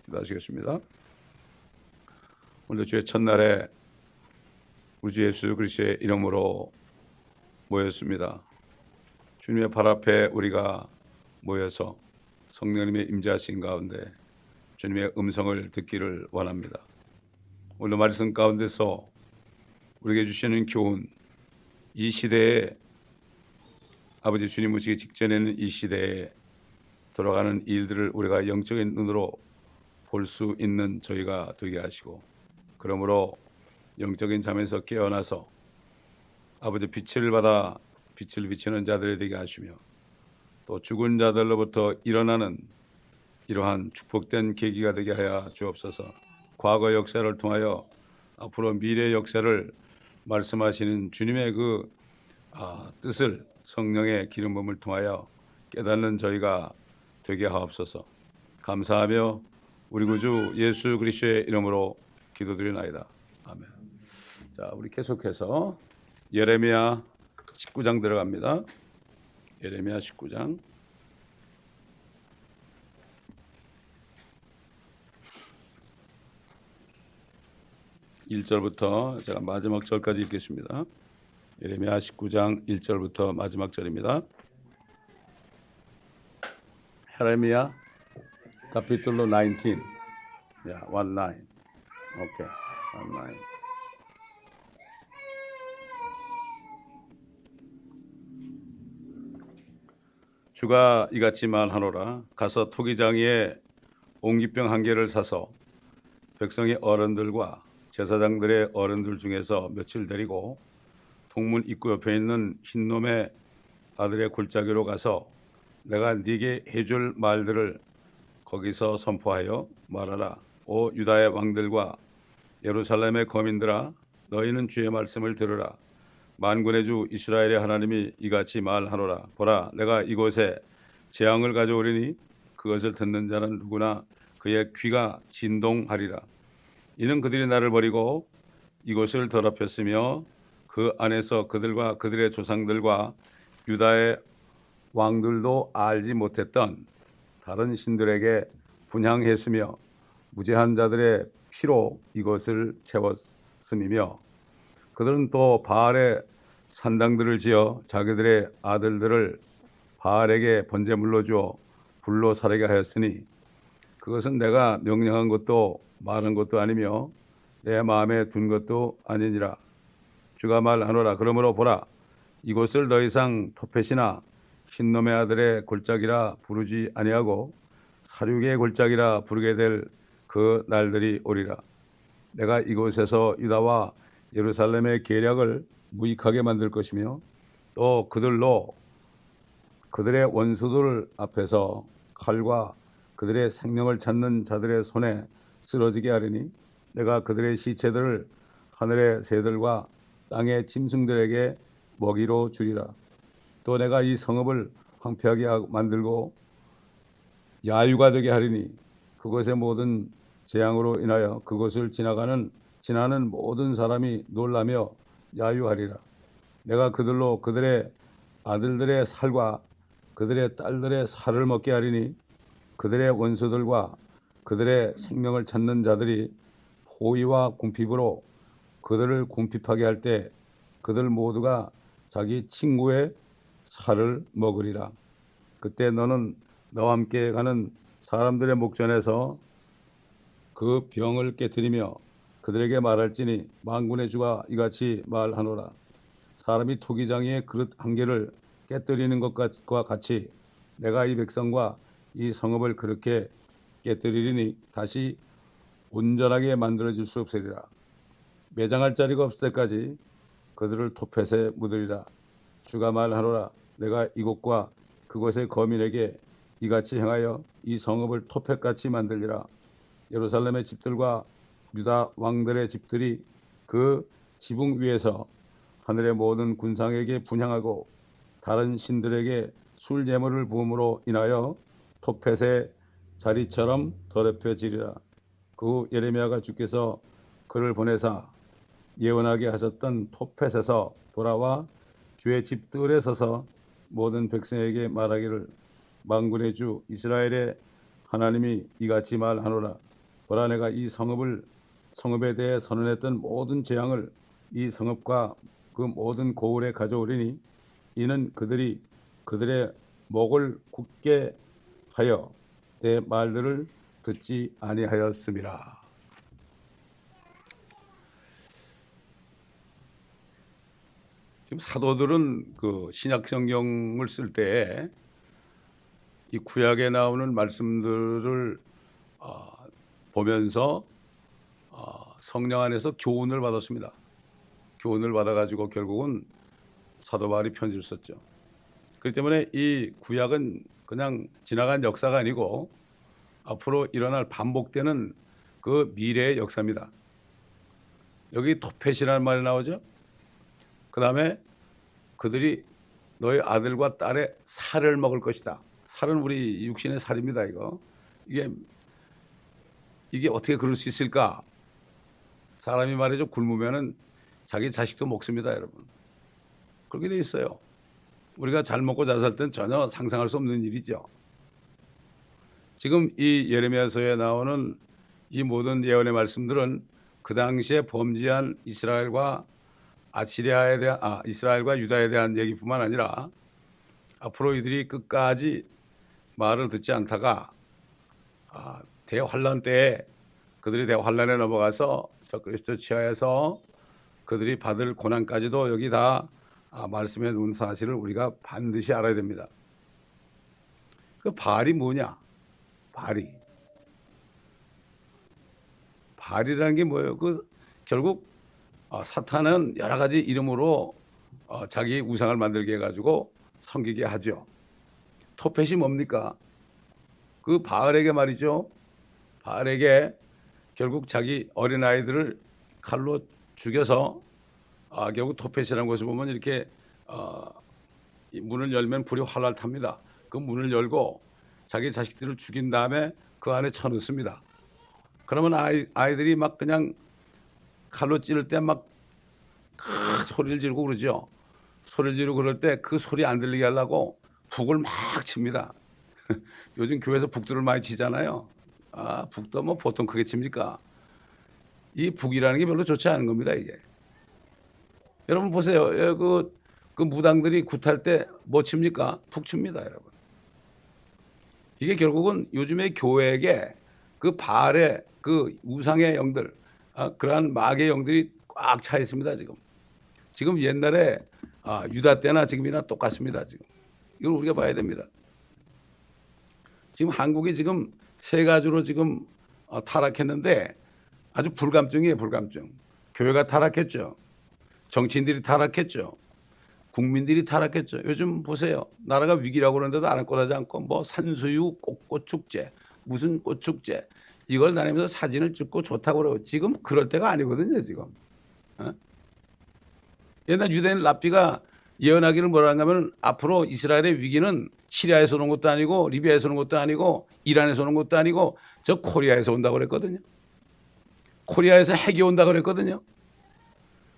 기도하시겠습니다. 오늘 주의 첫날에 우리 주 예수 그리스도의 이름으로 모였습니다. 주님의 발 앞에 우리가 모여서 성령님의 임재하신 가운데 주님의 음성을 듣기를 원합니다. 오늘 말씀 가운데서 우리에게 주시는 교훈, 이 시대에 아버지 주님 오시기 직전에는 이 시대에 돌아가는 일들을 우리가 영적인 눈으로 볼 수 있는 저희가 되게 하시고, 그러므로 영적인 잠에서 깨어나서 아버지 빛을 받아 빛을 비치는 자들이 되게 하시며, 또 죽은 자들로부터 일어나는 이러한 축복된 계기가 되게 하여 주옵소서. 과거 역사를 통하여 앞으로 미래 역사를 말씀하시는 주님의 그 뜻을 성령의 기름 부음을 통하여 깨닫는 저희가 되게 하옵소서. 감사하며 우리 구주 예수 그리스도의 이름으로 기도드리나이다. 아멘. 자, 우리 계속해서 예레미야 19장 들어갑니다. 예레미야 19장 1절부터 제가 마지막 절까지 읽겠습니다. 예레미야 19장 1절부터 마지막 절입니다. 예레미야 capítulo 19. Yeah, 19. Okay, 19. 주가 이같이 말하노라. 가서 토기장에 옹기병 한 개를 사서 백성의 어른들과 제사장들의 어른들 중에서 며칠 데리고 동문 입구 옆에 있는 흰놈의 아들의 골짜기로 가서 내가 네게 해줄 말들을 거기서 선포하여 말하라. 오 유다의 왕들과 예루살렘의 거민들아, 너희는 주의 말씀을 들으라. 만군의 주 이스라엘의 하나님이 이같이 말하노라. 보라, 내가 이곳에 재앙을 가져오리니 그것을 듣는 자는 누구나 그의 귀가 진동하리라. 이는 그들이 나를 버리고 이곳을 더럽혔으며 그 안에서 그들과 그들의 조상들과 유다의 왕들도 알지 못했던 다른 신들에게 분향했으며 무죄한 자들의 피로 이것을 채웠음이며, 그들은 또 바알의 산당들을 지어 자기들의 아들들을 바알에게 번제물로 주어 불로 살게 하였으니 그것은 내가 명령한 것도 말한 것도 아니며 내 마음에 둔 것도 아니니라. 주가 말하노라. 그러므로 보라, 이곳을 더 이상 토펫이나 흰놈의 아들의 골짜기라 부르지 아니하고 사륙의 골짜기라 부르게 될 그 날들이 오리라. 내가 이곳에서 유다와 예루살렘의 계략을 무익하게 만들 것이며 또 그들로 그들의 원수들 앞에서 칼과 그들의 생명을 찾는 자들의 손에 쓰러지게 하리니 내가 그들의 시체들을 하늘의 새들과 땅의 짐승들에게 먹이로 주리라. 또 내가 이 성읍을 황폐하게 만들고 야유가 되게 하리니 그것의 모든 재앙으로 인하여 그것을 지나는 모든 사람이 놀라며 야유하리라. 내가 그들로 그들의 아들들의 살과 그들의 딸들의 살을 먹게 하리니 그들의 원수들과 그들의 생명을 찾는 자들이 포위와 궁핍으로 그들을 궁핍하게 할 때 그들 모두가 자기 친구의 살을 먹으리라. 그때 너는 너와 함께 가는 사람들의 목전에서 그 병을 깨뜨리며 그들에게 말할지니 만군의 주가 이같이 말하노라. 사람이 토기장의 그릇 한 개를 깨뜨리는 것과 같이 내가 이 백성과 이 성읍을 그렇게 깨뜨리리니 다시 온전하게 만들어질 수 없으리라. 매장할 자리가 없을 때까지 그들을 토펫에 묻으리라. 주가 말하노라. 내가 이곳과 그곳의 거민에게 이같이 행하여 이 성읍을 토펫같이 만들리라. 예루살렘의 집들과 유다 왕들의 집들이 그 지붕 위에서 하늘의 모든 군상에게 분향하고 다른 신들에게 술 제물을 부음으로 인하여 토펫의 자리처럼 더럽혀지리라. 그 후 예레미야가 주께서 그를 보내사 예언하게 하셨던 토펫에서 돌아와 주의 집들에 서서 모든 백성에게 말하기를 만군의 주 이스라엘의 하나님이 이같이 말하노라. 보라 내가 이 성읍에 대해 선언했던 모든 재앙을 이 성읍과 그 모든 고을에 가져오리니 이는 그들이 그들의 목을 굳게 하여 내 말들을 듣지 아니하였음이라. 지금 사도들은 그 신약 성경을 쓸 때 이 구약에 나오는 말씀들을 보면서 성령 안에서 교훈을 받았습니다. 교훈을 받아가지고 결국은 사도 바울이 편지를 썼죠. 그렇기 때문에 이 구약은 그냥 지나간 역사가 아니고 앞으로 일어날 반복되는 그 미래의 역사입니다. 여기 토펫이라는 말이 나오죠. 그 다음에 그들이 너희 아들과 딸의 살을 먹을 것이다. 살은 우리 육신의 살입니다. 이게 어떻게 그럴 수 있을까? 사람이 말이죠, 굶으면은 자기 자식도 먹습니다, 여러분. 그렇게 돼 있어요. 우리가 잘 먹고 잘 살 땐 전혀 상상할 수 없는 일이죠. 지금 이 예레미야서에 나오는 이 모든 예언의 말씀들은 그 당시에 범죄한 이스라엘과 이스라엘과 유다에 대한 얘기뿐만 아니라 앞으로 이들이 끝까지 말을 듣지 않다가 대환란 때에 그들이 대환란에 넘어가서 그리스도 치하에서 그들이 받을 고난까지도 여기 다 말씀해 놓은 사실을 우리가 반드시 알아야 됩니다. 그 바알이 뭐냐? 바알이라는 게 뭐예요? 결국 사탄은 여러 가지 이름으로 자기 우상을 만들게 해가지고 섬기게 하죠. 토펫이 뭡니까? 그 바알에게 말이죠. 바알에게 결국 자기 어린아이들을 칼로 죽여서 결국 토펫이라는 것을 보면 이렇게 문을 열면 불이 활활 탑니다. 그 문을 열고 자기 자식들을 죽인 다음에 그 안에 쳐넣습니다. 그러면 아이들이 막 그냥 칼로 찌를 때 막 소리를 지르고 그러죠. 소리를 지르고 그럴 때 그 소리 안 들리게 하려고 북을 막 칩니다. 요즘 교회에서 북들을 많이 치잖아요. 북도 뭐 보통 크게 칩니까? 이 북이라는 게 별로 좋지 않은 겁니다, 이게. 여러분 보세요. 그 무당들이 굿할 때 뭐 칩니까? 북 칩니다, 여러분. 이게 결국은 요즘의 교회에게 그 바알의 그 우상의 영들, 그러한 마귀의 영들이 꽉 차 있습니다, 지금 옛날에 유다 때나 지금이나 똑같습니다, 지금. 이걸 우리가 봐야 됩니다. 지금 한국이 지금 세 가지로 지금 타락했는데 아주 불감증이에요, 불감증. 교회가 타락했죠. 정치인들이 타락했죠. 국민들이 타락했죠. 요즘 보세요. 나라가 위기라고 그러는데도 아랑곳하지 않고 뭐 산수유 꽃축제, 무슨 꽃축제 이걸 다니면서 사진을 찍고 좋다고 그러고 지금 그럴 때가 아니거든요, 지금. 옛날 유대인 랍비가 예언하기를 뭐라 하냐면 앞으로 이스라엘의 위기는 시리아에서 오는 것도 아니고 리비아에서 오는 것도 아니고 이란에서 오는 것도 아니고 저 코리아에서 온다고 그랬거든요. 코리아에서 핵이 온다고 그랬거든요.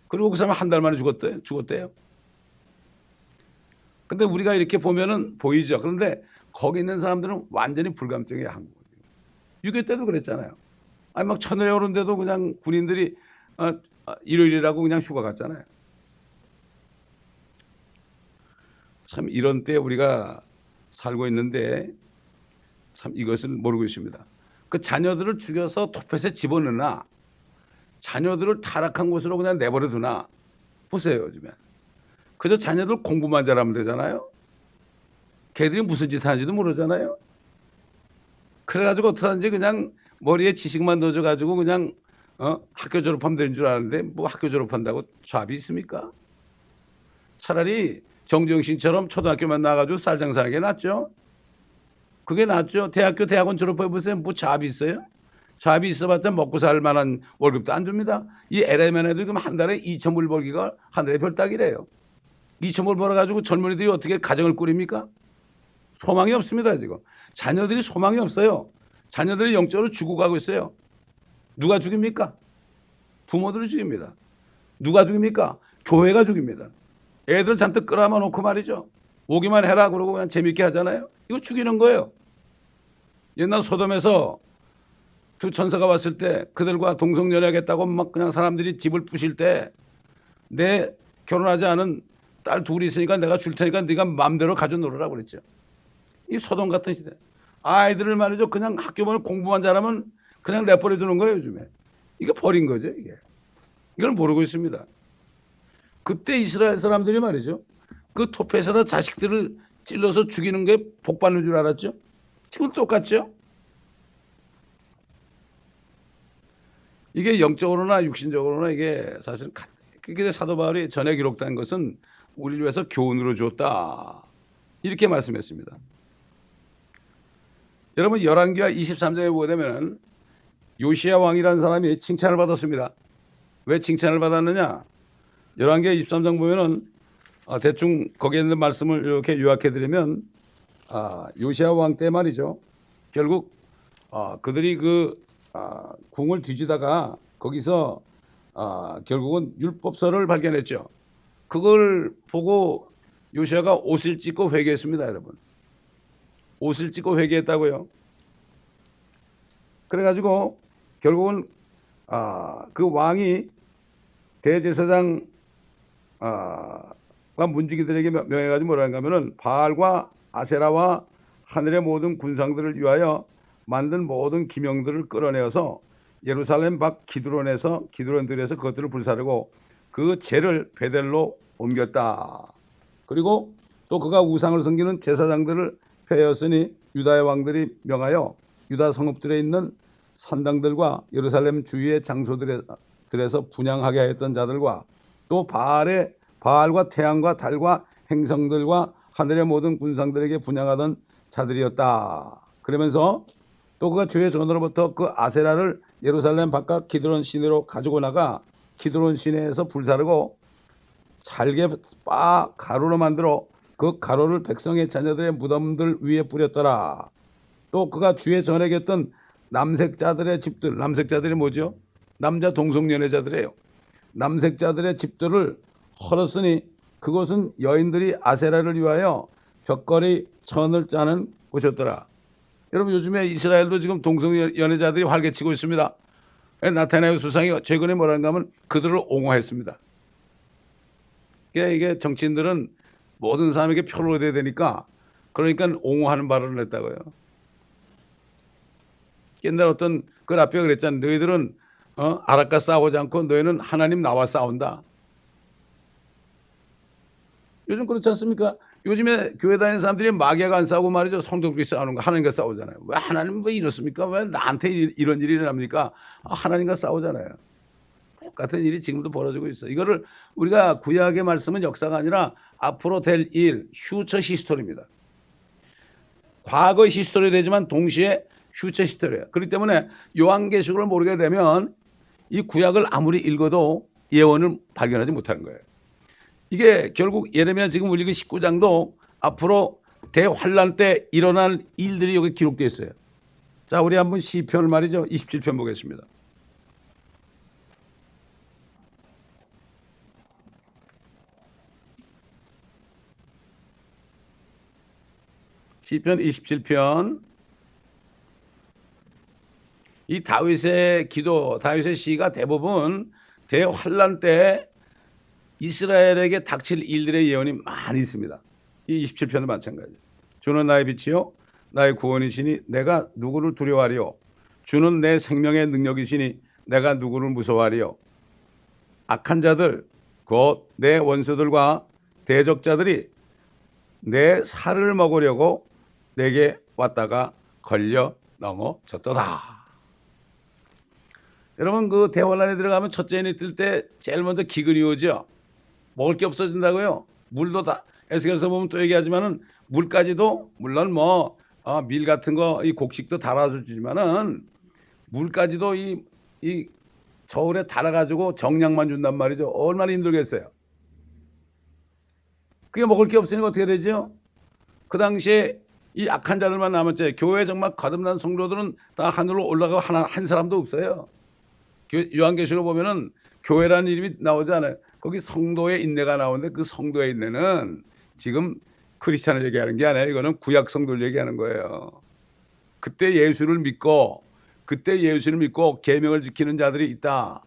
그리고 그 사람 한 달 만에 죽었대요. 근데 우리가 이렇게 보면은 보이죠. 그런데 거기 있는 사람들은 완전히 불감증이에요, 한국. 6.25 때도 그랬잖아요. 아니 막 천일에 오는데도 그냥 군인들이 일요일이라고 그냥 휴가 갔잖아요. 참 이런 때 우리가 살고 있는데 참 이것을 모르고 있습니다. 그 자녀들을 죽여서 토펫에 집어넣나 자녀들을 타락한 곳으로 그냥 내버려 두나 보세요. 요즘에 그저 자녀들 공부만 잘하면 되잖아요. 걔들이 무슨 짓 하는지도 모르잖아요. 그래가지고 어떡하든지 그냥 머리에 지식만 넣어줘가지고 그냥 학교 졸업하면 되는 줄 아는데 뭐 학교 졸업한다고 잡이 있습니까? 차라리 정정신처럼 초등학교만 나가지고 쌀 장사하는 게 낫죠. 그게 낫죠. 대학원 졸업해보세요. 뭐 잡이 있어요? 잡이 있어봤자 먹고 살 만한 월급도 안 줍니다. 이 LA만 해도 그럼 한 달에 2,000불 벌기가 하늘의 별 따기래요. 2,000불 벌어가지고 젊은이들이 어떻게 가정을 꾸립니까? 소망이 없습니다, 지금. 자녀들이 소망이 없어요. 자녀들이 영적으로 죽어가고 있어요. 누가 죽입니까? 부모들을 죽입니다. 누가 죽입니까? 교회가 죽입니다. 애들 잔뜩 끌어안아 놓고 말이죠. 오기만 해라 그러고 그냥 재밌게 하잖아요. 이거 죽이는 거예요. 옛날 소돔에서 두 천사가 왔을 때 그들과 동성연애하겠다고 막 그냥 사람들이 집을 부실 때 내 결혼하지 않은 딸 둘이 있으니까 내가 줄 테니까 네가 마음대로 가져 놀으라고 그랬죠. 이 소돔 같은 시대. 아이들을 말이죠. 그냥 학교 보면 공부만 잘하면 그냥 내버려 두는 거예요, 요즘에. 이거 버린 거죠, 이게. 이걸 모르고 있습니다. 그때 이스라엘 사람들이 말이죠. 그 토펫에다 자식들을 찔러서 죽이는 게 복 받는 줄 알았죠. 지금 똑같죠. 이게 영적으로나 육신적으로나 이게 사실 그게 사도 바울이 전에 기록된 것은 우리를 위해서 교훈으로 주었다. 이렇게 말씀했습니다. 여러분 열왕기하 23장에 보게 되면 요시야 왕이라는 사람이 칭찬을 받았습니다. 왜 칭찬을 받았느냐? 열왕기하 23장 보면은 대충 거기에 있는 말씀을 이렇게 요약해 드리면 요시야 왕 때 말이죠. 결국 그들이 그 궁을 뒤지다가 거기서 결국은 율법서를 발견했죠. 그걸 보고 요시야가 옷을 찢고 회개했습니다, 여러분. 옷을 찢고 회개했다고요. 그래가지고 결국은 그 왕이 대제사장 문지기들에게 명해가지고 뭐라는가 하면은 바알과 아세라와 하늘의 모든 군상들을 위하여 만든 모든 기명들을 끌어내어서 예루살렘 밖 기드론들에서 그것들을 불사르고 그 죄를 베델로 옮겼다. 그리고 또 그가 우상을 섬기는 제사장들을 폐하였으니 유다의 왕들이 명하여 유다 성읍들에 있는 산당들과 예루살렘 주위의 장소들에서 분향하게 하였던 자들과 또 바알과 태양과 달과 행성들과 하늘의 모든 군상들에게 분향하던 자들이었다. 그러면서 또 그가 주의 전으로부터 그 아세라를 예루살렘 바깥 기드론 시내로 가지고 나가 기드론 시내에서 불사르고 잘게 빻아 가루로 만들어 그 가루를 백성의 자녀들의 무덤들 위에 뿌렸더라. 또 그가 주의 전에 겼던 남색자들의 집들, 남색자들이 뭐죠? 남자 동성연애자들이에요. 남색자들의 집들을 헐었으니 그것은 여인들이 아세라를 위하여 벽걸이 천을 짜는 곳이었더라. 여러분 요즘에 이스라엘도 지금 동성연애자들이 활개치고 있습니다. 나타나의 수상이 최근에 뭐라는가 하면 그들을 옹호했습니다. 이게 정치인들은 모든 사람에게 표를 얻어야 되니까 그러니까 옹호하는 발언을 했다고요. 옛날 어떤 그 라피가 그랬잖아요. 너희들은 아락과 싸우지 않고 너희는 하나님 나와 싸운다. 요즘 그렇지 않습니까? 요즘에 교회 다니는 사람들이 마귀가 안 싸우고 말이죠. 성도들이 싸우는 거 하나님과 싸우잖아요. 왜 하나님 왜 이렇습니까? 왜 나한테 이런 일이 일어납니까? 하나님과 싸우잖아요. 똑같은 일이 지금도 벌어지고 있어요. 이거를 우리가 구약의 말씀은 역사가 아니라 앞으로 될 일, 퓨처 히스토리입니다. 과거 히스토리 되지만 동시에 퓨처 히스토리예요. 그렇기 때문에 요한계시록을 모르게 되면 이 구약을 아무리 읽어도 예언을 발견하지 못하는 거예요. 이게 결국 예레미야 지금 우리 19장도 앞으로 대환란 때 일어날 일들이 여기 기록되어 있어요. 자, 우리 한번 시편 말이죠. 27편 보겠습니다. 시편 27편. 이 다윗의 기도, 다윗의 시가 대부분 대환란 때 이스라엘에게 닥칠 일들의 예언이 많이 있습니다. 이 27편도 마찬가지예요. 주는 나의 빛이요 나의 구원이시니 내가 누구를 두려워하리요. 주는 내 생명의 능력이시니 내가 누구를 무서워하리요. 악한 자들 곧 내 원수들과 대적자들이 내 살을 먹으려고 내게 왔다가 걸려 넘어졌도다. 여러분 그 대환란에 들어가면 첫째 인이 뜰 때 제일 먼저 기근이 오죠. 먹을 게 없어진다고요. 물도 다 에스겔서 보면 또 얘기하지만은 물까지도 물론 밀 같은 거 이 곡식도 달아주지만은 물까지도 이 저울에 달아가지고 정량만 준단 말이죠. 얼마나 힘들겠어요. 그게 먹을 게 없으니까 어떻게 되죠? 그 당시에 이 악한 자들만 남았죠. 교회에 정말 거듭난 성도들은 다 하늘로 올라가고 한 사람도 없어요. 요한계시록 보면은 교회라는 이름이 나오지 않아요. 거기 성도의 인내가 나오는데 그 성도의 인내는 지금 크리스찬을 얘기하는 게 아니에요. 이거는 구약 성도를 얘기하는 거예요. 그때 예수를 믿고 그때 예수를 믿고 계명을 지키는 자들이 있다.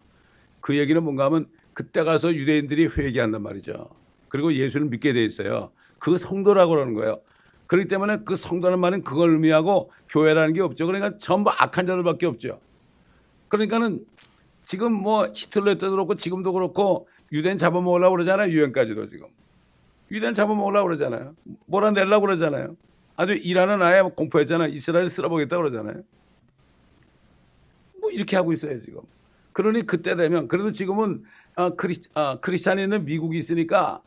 그 얘기는 뭔가 하면 그때 가서 유대인들이 회개한단 말이죠. 그리고 예수를 믿게 돼 있어요. 그 성도라고 그러는 거예요. 그렇기 때문에 그 성도라는 말은 그걸 의미하고 교회라는 게 없죠. 그러니까 전부 악한 자들밖에 없죠. 그러니까는 지금 뭐 히틀러 때도 그렇고 지금도 그렇고 유대인 잡아먹으려고 그러잖아요. 유엔까지도 지금. 유대인 잡아먹으려고 그러잖아요. 몰아내려고 그러잖아요. 아주 이란은 아예 공포했잖아요. 이스라엘 쓸어보겠다고 그러잖아요. 뭐 이렇게 하고 있어요 지금. 그러니 그때 되면 그래도 지금은 크리스찬인은 미국이 있으니까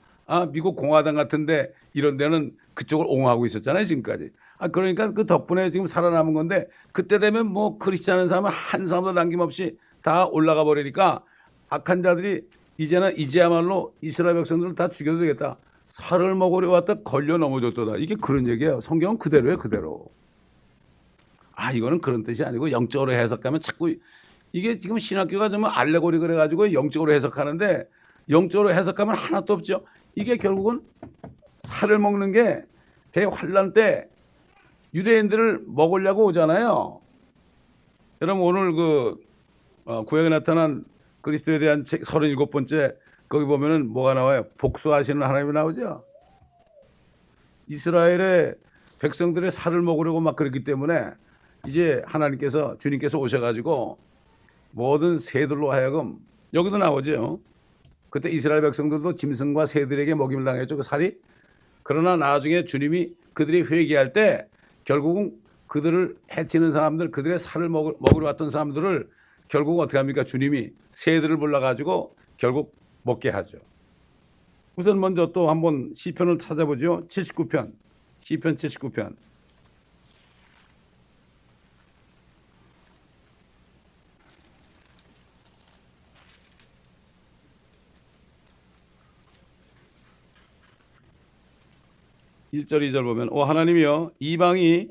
미국 공화당 같은데 이런 데는 그쪽을 옹호하고 있었잖아요 지금까지. 그러니까 그 덕분에 지금 살아남은 건데 그때 되면 뭐 크리스찬인 사람은 한 사람도 남김없이 다 올라가 버리니까 악한 자들이 이제야말로 이스라엘 백성들을 다 죽여도 되겠다. 살을 먹으려 왔다 걸려 넘어졌더라. 이게 그런 얘기예요. 성경은 그대로예요 그대로. 이거는 그런 뜻이 아니고 영적으로 해석하면 자꾸 이게 지금 신학교가 좀 알레고리 그래가지고 영적으로 해석하는데 영적으로 해석하면 하나도 없죠. 이게 결국은 살을 먹는 게 대환란 때 유대인들을 먹으려고 오잖아요. 여러분 오늘 구약에 나타난 그리스도에 대한 책 37번째 거기 보면은 뭐가 나와요? 복수하시는 하나님이 나오죠. 이스라엘의 백성들의 살을 먹으려고 막 그랬기 때문에 이제 주님께서 오셔가지고 모든 새들로 하여금 여기도 나오죠. 그때 이스라엘 백성들도 짐승과 새들에게 먹임을 당했죠. 그 살이. 그러나 나중에 주님이 그들이 회개할 때 결국은 그들을 해치는 사람들, 그들의 살을 먹으러 왔던 사람들을 결국 어떻게 합니까? 주님이 새들을 불러가지고 결국 먹게 하죠. 우선 먼저 또 한번 시편을 찾아보죠. 79편. 시편 79편. 1절 2절 보면 하나님이여 이방이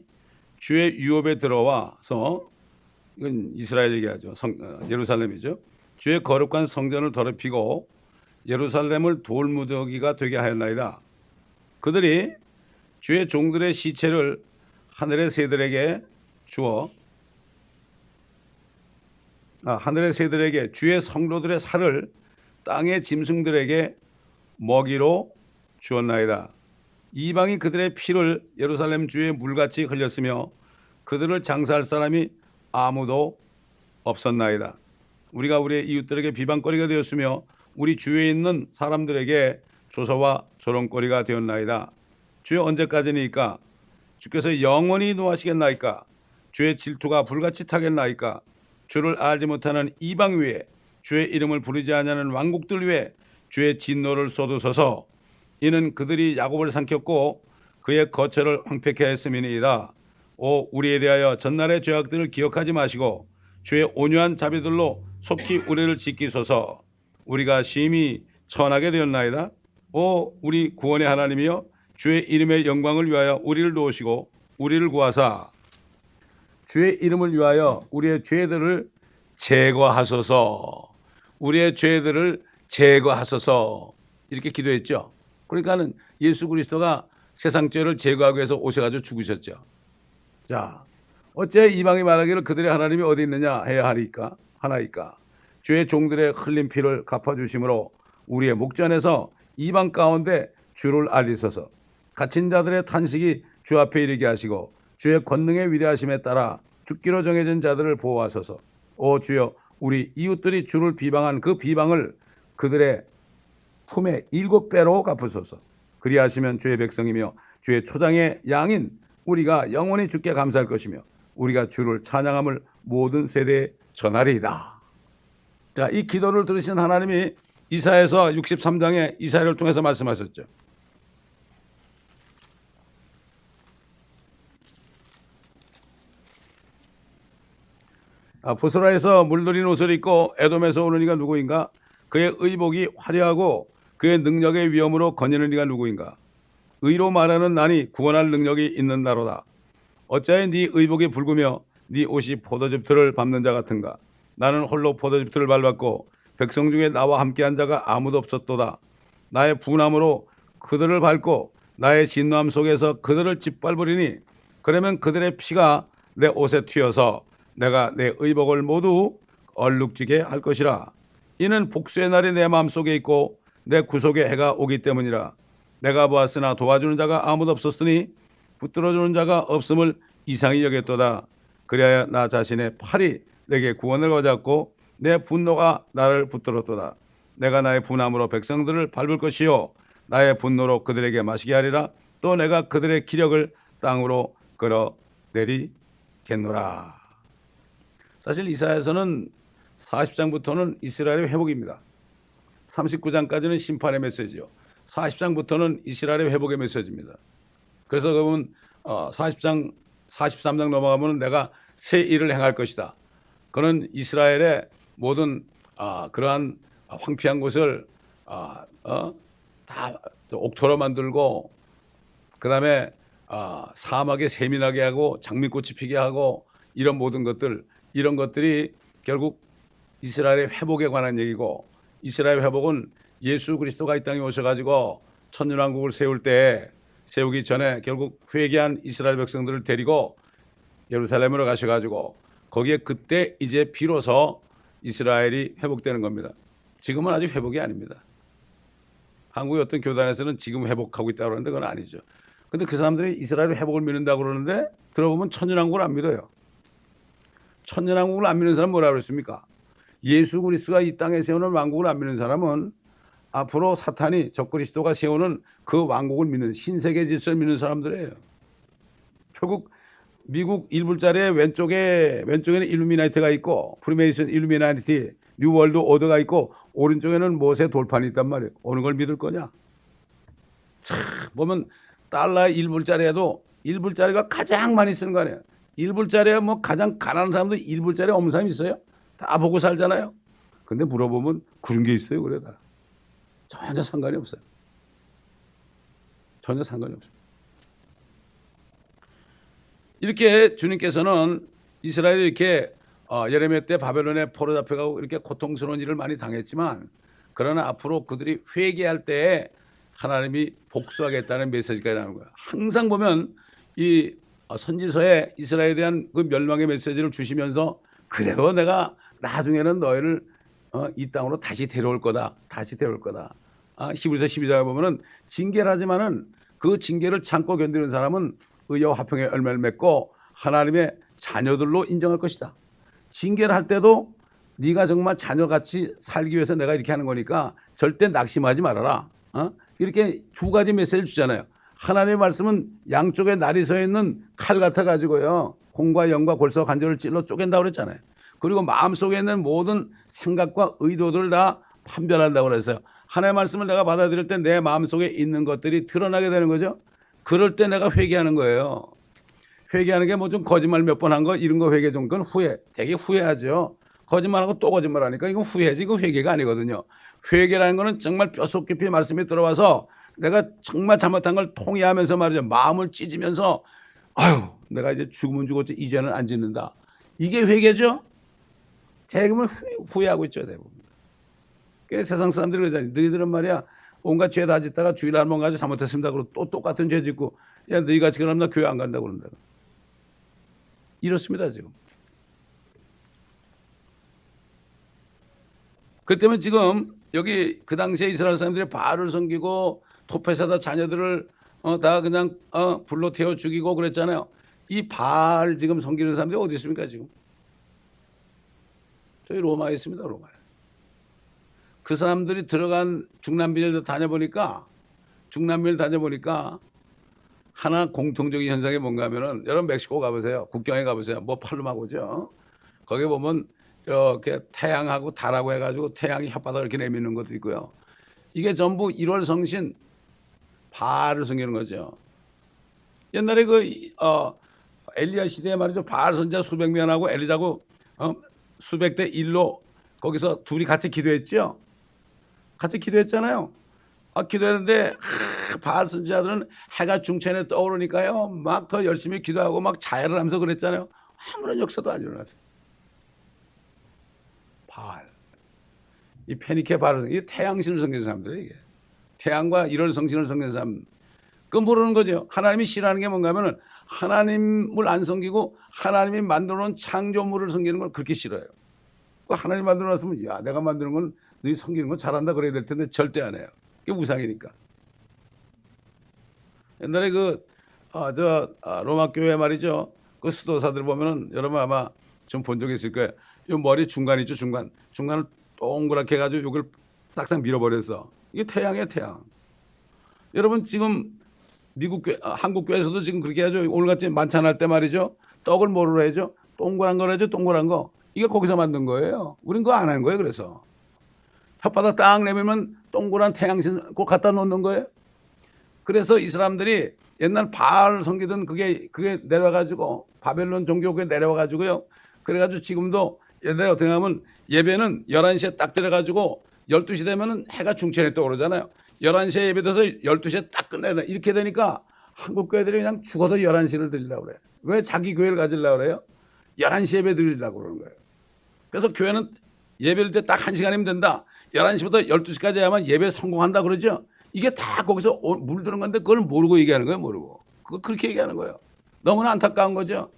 주의 유업에 들어와서 이건 이스라엘 얘기하죠. 예루살렘이죠. 주의 거룩한 성전을 더럽히고 예루살렘을 돌무더기가 되게 하였나이다. 그들이 주의 종들의 시체를 하늘의 새들에게 주의 성도들의 살을 땅의 짐승들에게 먹이로 주었나이다. 이방이 그들의 피를 예루살렘 주에 물같이 흘렸으며 그들을 장사할 사람이 아무도 없었나이다. 우리가 우리의 이웃들에게 비방거리가 되었으며 우리 주위에 있는 사람들에게 조소와 조롱거리가 되었나이다. 주여 언제까지니까? 주께서 영원히 노하시겠나이까? 주의 질투가 불같이 타겠나이까? 주를 알지 못하는 이방 위에 주의 이름을 부르지 않는 왕국들 위에 주의 진노를 쏟으소서. 이는 그들이 야곱을 삼켰고 그의 거처를 황폐케 했음이니이다. 우리에 대하여 전날의 죄악들을 기억하지 마시고 주의 온유한 자비들로 속히 우리를 지키소서. 우리가 심히 천하게 되었나이다. 우리 구원의 하나님이여 주의 이름의 영광을 위하여 우리를 도우시고 우리를 구하사 주의 이름을 위하여 우리의 죄들을 제거하소서. 우리의 죄들을 제거하소서. 이렇게 기도했죠. 그러니까는 예수 그리스도가 세상 죄를 제거하기 위해서 오셔가지고 죽으셨죠. 자, 어째 이방이 말하기를 그들의 하나님이 어디 있느냐 해야 하나이까? 주의 종들의 흘린 피를 갚아주심으로 우리의 목전에서 이방 가운데 주를 알리소서. 갇힌 자들의 탄식이 주 앞에 이르게 하시고 주의 권능의 위대하심에 따라 죽기로 정해진 자들을 보호하소서. 주여 우리 이웃들이 주를 비방한 그 비방을 그들의 품에 7배로 갚으소서. 그리하시면 주의 백성이며 주의 초장의 양인 우리가 영원히 주께 감사할 것이며 우리가 주를 찬양함을 모든 세대에 전하리이다. 자, 이 기도를 들으신 하나님이 이사야서 63장에 이사야를 통해서 말씀하셨죠. 보스라에서 물들인 옷을 입고 에돔에서 오는 이가 누구인가? 그의 의복이 화려하고 그의 능력의 위엄으로 거니는 이가 누구인가? 의로 말하는 나니 구원할 능력이 있는 나로다. 어찌하여 네 의복이 붉으며 네 옷이 포도즙틀을 밟는 자 같은가? 나는 홀로 포도즙틀을 밟았고 백성 중에 나와 함께한 자가 아무도 없었도다. 나의 분함으로 그들을 밟고 나의 진노함 속에서 그들을 짓밟으리니 그러면 그들의 피가 내 옷에 튀어서 내가 내 의복을 모두 얼룩지게 할 것이라. 이는 복수의 날이 내 마음속에 있고 내 구속의 해가 오기 때문이라. 내가 보았으나 도와주는 자가 아무도 없었으니 붙들어주는 자가 없음을 이상히 여겼도다. 그리하여 나 자신의 팔이 내게 구원을 거잡고 내 분노가 나를 붙들었도다. 내가 나의 분함으로 백성들을 밟을 것이요 나의 분노로 그들에게 마시게 하리라. 또 내가 그들의 기력을 땅으로 끌어내리겠노라. 사실 이사야서는 40장부터는 이스라엘의 회복입니다. 39장까지는 심판의 메시지요. 40장부터는 이스라엘의 회복의 메시지입니다. 그래서 그러면 40장, 43장 넘어가면 내가 새 일을 행할 것이다. 그는 이스라엘의 모든 그러한 황폐한 곳을 다 옥토로 만들고 그 다음에 사막에 세민하게 하고 장미꽃이 피게 하고 이런 모든 것들, 이런 것들이 결국 이스라엘의 회복에 관한 얘기고, 이스라엘 회복은 예수 그리스도가 이 땅에 오셔가지고 천년왕국을 세우기 전에 결국 회개한 이스라엘 백성들을 데리고 예루살렘으로 가셔가지고 거기에 그때 이제 비로소 이스라엘이 회복되는 겁니다. 지금은 아직 회복이 아닙니다. 한국의 어떤 교단에서는 지금 회복하고 있다고 그러는데 그건 아니죠. 근데 그 사람들이 이스라엘의 회복을 믿는다고 그러는데 들어보면 천년왕국을 안 믿어요. 천년왕국을 안 믿는 사람은 뭐라 그랬습니까? 예수 그리스도가 이 땅에 세우는 왕국을 안 믿는 사람은 앞으로 사탄이 적그리스도가 세우는 그 왕국을 믿는 신세계 질서를 믿는 사람들이에요. 결국 미국 일불자리의 왼쪽에는 일루미나티가 있고 프리메이슨 일루미나티 뉴월드 오더가 있고 오른쪽에는 모세 돌판이 있단 말이에요. 어느 걸 믿을 거냐? 참 보면 달러 1불짜리에도 1불짜리가 가장 많이 쓰는 거 아니에요. 1불짜리에 뭐 가장 가난한 사람도 1불짜리 없는 사람이 있어요? 다 보고 살잖아요. 근데 물어보면 그런 게 있어요. 그래 다. 전혀 상관이 없어요. 전혀 상관이 없어요. 이렇게 주님께서는 이스라엘이 이렇게 예레미야 때 바벨론에 포로 잡혀가고 이렇게 고통스러운 일을 많이 당했지만, 그러나 앞으로 그들이 회개할 때에 하나님이 복수하겠다는 메시지가 나오는 거예요. 항상 보면 이 선지서에 이스라엘에 대한 그 멸망의 메시지를 주시면서 그래도 내가 나중에는 너희를 이 땅으로 다시 데려올 거다. 다시 데려올 거다. 히브리서 12장에 보면은 징계를 하지만은 그 징계를 참고 견디는 사람은 의와 화평의 열매를 맺고 하나님의 자녀들로 인정할 것이다. 징계를 할 때도 네가 정말 자녀같이 살기 위해서 내가 이렇게 하는 거니까 절대 낙심하지 말아라. 이렇게 두 가지 메시지를 주잖아요. 하나님의 말씀은 양쪽에 날이 서 있는 칼 같아 가지고요. 혼과 영과 골수와 관절을 찔러 쪼갠다고 그랬잖아요. 그리고 마음속에 있는 모든 생각과 의도들을 다 판별한다고 그랬어요. 하나님의 말씀을 내가 받아들일 때 내 마음속에 있는 것들이 드러나게 되는 거죠. 그럴 때 내가 회개하는 거예요. 회개하는 게 뭐 좀 거짓말 몇 번 한 거 이런 거 회개 좀 건 후회. 되게 후회하죠. 거짓말하고 또 거짓말하니까 이건 후회지, 이거 회개가 아니거든요. 회개라는 거는 정말 뼛속 깊이 말씀이 들어와서 내가 정말 잘못한 걸 통회하면서 말이죠. 마음을 찢으면서 아유 내가 이제 죽으면 죽었지 이제는 안 짓는다. 이게 회개죠. 대부분 후회하고 있죠. 대부분. 세상 사람들이 그러잖아요. 너희들은 말이야 온갖 죄 다 짓다가 주일 한 번 가지고 잘못했습니다. 그러고 또 똑같은 죄 짓고 야 너희같이 그러면 나 교회 안 간다고 그런다. 이렇습니다 지금. 그 때문에 지금 여기 그 당시에 이스라엘 사람들이 바알을 섬기고 토페사다 자녀들을 다 그냥 불로 태워 죽이고 그랬잖아요. 이 바알 지금 섬기는 사람들이 어디 있습니까 지금? 저희 로마에 있습니다. 로마에. 그 사람들이 들어간 중남미를 다녀보니까 하나 공통적인 현상이 뭔가 하면은 여러분 멕시코 가보세요. 국경에 가보세요. 뭐 팔로마고죠. 거기 보면 이렇게 태양하고 달하고 해가지고 태양이 혓바닥을 이렇게 내미는 것도 있고요. 이게 전부 1월 성신 바알을 섬기는 거죠. 옛날에 엘리야 시대에 말이죠. 바알 선지자 수백 명하고 엘리자고 수백 대 1로 거기서 둘이 같이 기도했죠. 같이 기도했잖아요. 기도했는데 바알 선지자들은 해가 중천에 떠오르니까요. 막 더 열심히 기도하고 막 자해를 하면서 그랬잖아요. 아무런 역사도 안 일어났어요. 바알. 이 페니케 바알, 이 태양신을 섬기는 사람들이에요. 이게. 태양과 이런 성신을 섬기는 사람. 그건 모르는 거죠. 하나님이 싫어하는 게 뭔가 하면은 하나님을 안 섬기고 하나님이 만들어 놓은 창조물을 섬기는 걸 그렇게 싫어해요. 하나님 만들어 놨으면 야 내가 만드는 건 너희 섬기는 건 잘한다 그래야 될 텐데 절대 안 해요. 그게 우상이니까. 옛날에 로마 교회 말이죠. 그 수도사들 보면은 여러분 아마 좀 본 적 있을 거예요. 요 머리 중간 있죠, 중간을 동그랗게 해가지고 이걸 싹싹 밀어버렸어. 이게 태양이에요, 태양. 여러분 지금 한국 교회에서도 지금 그렇게 하죠. 오늘같이 만찬할 때 말이죠. 떡을 뭐로 해죠? 동그란 걸 해죠, 동그란 거. 이게 거기서 만든 거예요. 우린 그거 안 하는 거예요. 그래서 혓바닥 딱 내밀면 동그란 태양신 꼭 갖다 놓는 거예요. 그래서 이 사람들이 옛날 바알 섬기던 그게 내려가지고 바벨론 종교에 내려와가지고요. 그래가지고 지금도 옛날에 어떻게 하면 예배는 11시에 딱 들어가지고 12시 되면은 해가 중천에 떠오르잖아요. 11시에 예배돼서 12시에 딱 끝내다. 이렇게 되니까 한국 교회들이 그냥 죽어도 11시를 드리려고 그래요. 왜 자기 교회를 가지려고 그래요? 11시 예배 드리려고 그러는 거예요. 그래서 교회는 예배를 때 딱 1시간이면 된다. 11시부터 12시까지 해야만 예배 성공한다 그러죠. 이게 다 거기서 물드는 건데 그걸 모르고 얘기하는 거예요. 모르고. 그거 그렇게 얘기하는 거예요. 너무나 안타까운 거죠.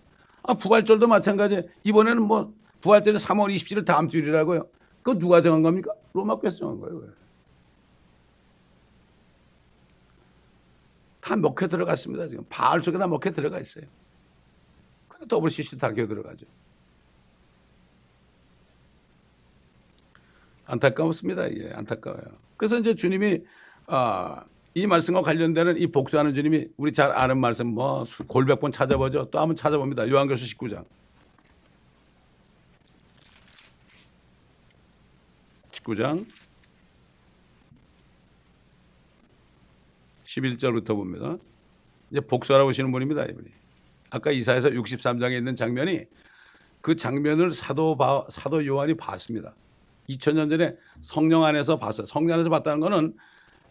부활절도 마찬가지. 이번에는 뭐 부활절이 3월 27일 다음 주일이라고요. 그거 누가 정한 겁니까? 로마 교회에서 정한 거예요. 다 먹혀 들어갔습니다. 지금 바알 속에 다 먹혀 들어가 있어요. WCC 다 겨 들어가죠. 안타깝습니다. 이게 안타까워요. 그래서 이제 주님이 이 말씀과 관련되는 이 복수하는 주님이 우리 잘 아는 말씀 뭐 골백 번 찾아보죠. 또 한번 찾아봅니다. 요한계시록 19장. 19장 11절부터 봅니다. 이제 복수하러 오시는 분입니다. 이분이. 아까 이사야서 63장에 있는 장면이 그 장면을 사도 요한이 봤습니다. 2000년 전에 성령 안에서 봤어요. 성령 안에서 봤다는 거는